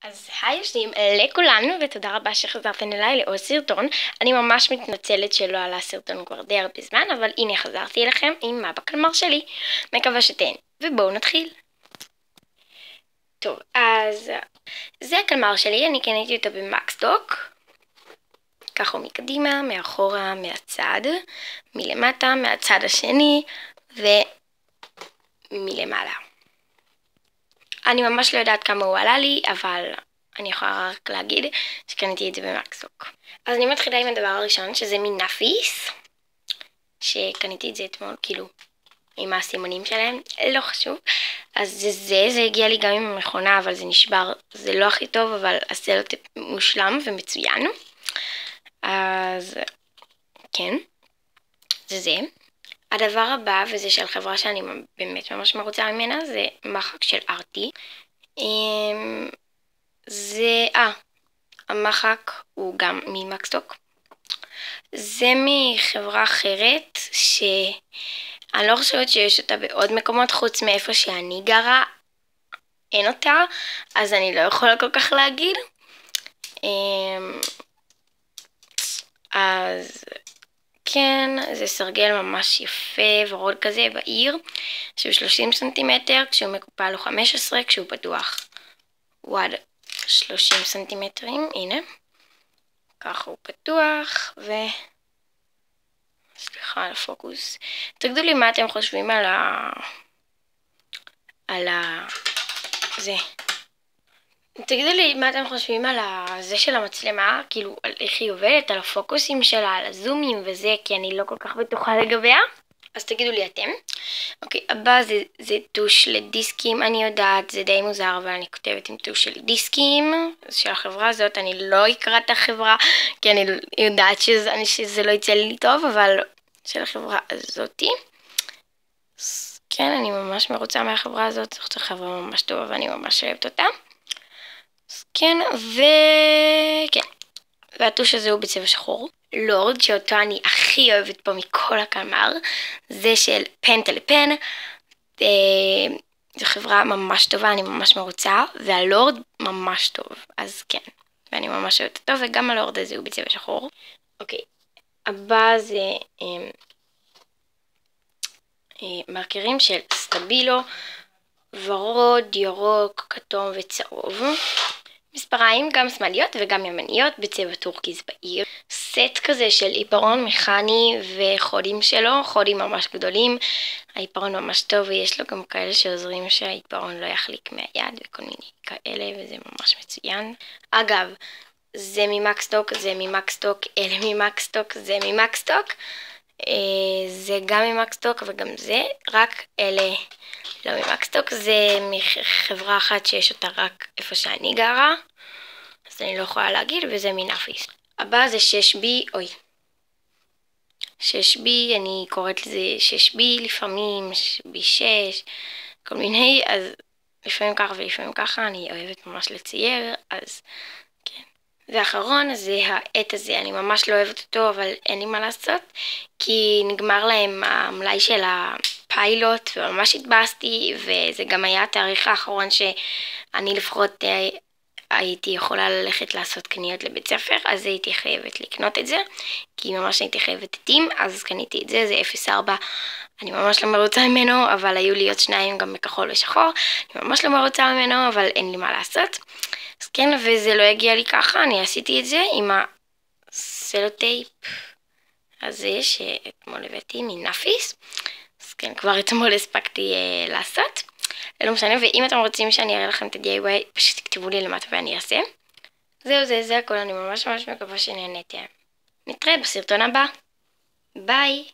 אז היי שלום לכולנו ותודה רבה שחזרתם אליי לעוד סרטון. אני ממש מתנצלת שלא עלה סרטון כבר די הרבה זמן, אבל הנה חזרתי אליכם עם מה בקלמר שלי. מקווה שתהנו, ובואו נתחיל. טוב, אז זה הקלמר שלי, אני קניתי אותו במקסטוק. ככה הוא מקדימה, מאחורה, מהצד, מלמטה, מהצד השני ומלמעלה. אני ממש לא יודעת כמה הוא עלה לי, אבל אני יכולה רק להגיד שקניתי את זה במקסטוק. אז אני מתחילה עם הדבר הראשון, שזה מנאפיס, שקניתי את זה אתמול, כאילו, עם הסימונים שלהם, לא חשוב. אז זה הגיע לי גם עם המכונה, אבל זה נשבר, זה לא הכי טוב, אבל הסלוטייפ מושלם ומצוין. אז כן, זה. הדבר הבא, וזה של חברה שאני באמת ממש מרוצה ממנה, זה מחק של ארטי. המחק הוא גם ממקסטוק. זה מחברה אחרת שאני לא חושבת שיש אותה בעוד מקומות חוץ מאיפה שאני גרה. אין אותה, אז אני לא יכולה כל כך להגיד. אז כן, זה סרגל ממש יפה ורוד כזה בעיר, שהוא 30 סנטימטר, כשהוא מקופל הוא 15, כשהוא פתוח הוא עד 30 סנטימטרים, הנה. ככה הוא פתוח, סליחה על הפוקוס. תגידו לי מה אתם חושבים תגידו לי מה אתם חושבים על זה של המצלמה, כאילו על איך היא עובדת, על הפוקוסים שלה, על הזומים וזה, כי אני לא כל כך בטוחה לגביה. אז תגידו לי אתם. אוקיי, הבא זה טוש לדיסקים, אני יודעת, זה די מוזר, אבל אני כותבת עם טוש של דיסקים, של החברה הזאת, אני לא אקרא את החברה, כי אני יודעת שזה לא יצא לי טוב, אבל של החברה הזאתי. כן, אני ממש מרוצה מהחברה הזאת, זאת חברה ממש טובה ואני ממש אוהבת אותה. כן, והטוש הזה הוא בצבע שחור. לורד, שאותו אני הכי אוהבת פה מכל הקלמר, זה של פן טלפן. זו חברה ממש טובה, אני ממש מרוצה, והלורד ממש טוב, אז כן, ואני ממש אוהבת אותו, וגם הלורד הזה הוא בצבע שחור. אוקיי, הבא זה מרקרים של סטבילו, ורוד, ירוק, כתום וצהוב. מספריים גם שמאליות וגם ימניות בצבע טורקיז בעיר. סט כזה של עיפרון מכני וחודים שלו, חודים ממש גדולים. העיפרון ממש טוב ויש לו גם כאלה שעוזרים שהעיפרון לא יחליק מהיד וכל מיני כאלה, וזה ממש מצוין. אגב, זה ממקסטוק, זה ממקסטוק, אלה ממקסטוק, זה ממקסטוק. זה גם ממקסטוק וגם זה, רק אלה לא ממקסטוק. זה מחברה אחת שיש אותה רק איפה שאני גרה, אז אני לא יכולה להגיד, וזה מנאפיס. הבא זה 6B, 6B, אני קוראת לזה 6B לפעמים, B6, כל מיני, אז לפעמים ככה ולפעמים ככה, אני אוהבת ממש לצייר, אז כן. ואחרון זה העט הזה, אני ממש לא אוהבת אותו, אבל אין לי מה לעשות, כי נגמר להם המלאי של הפיילוט, וממש התבאסתי, וזה גם היה התאריך האחרון שאני לפחות הייתי יכולה ללכת לעשות קניות לבית ספר, אז הייתי חייבת לקנות את זה, כי ממש הייתי חייבת עטים, אז קניתי את זה, זה 04, אני ממש לא מרוצה ממנו, אבל היו לי עוד שניים גם בכחול ושחור, אני ממש לא מרוצה ממנו, אבל אין לי מה לעשות. אז כן, וזה לא הגיע לי ככה, אני עשיתי את זה עם הסלוטייפ הזה שאתמול הבאתי מנאפיס, אז כן, כבר אתמול הספקתי לעשות. לא משנה, ואם אתם רוצים שאני אראה לכם את ה-DIY, פשוט תכתבו לי למטה ואני אעשה. זהו, זה הכל, אני ממש מקווה שנהניתם. נתראה בסרטון הבא. ביי!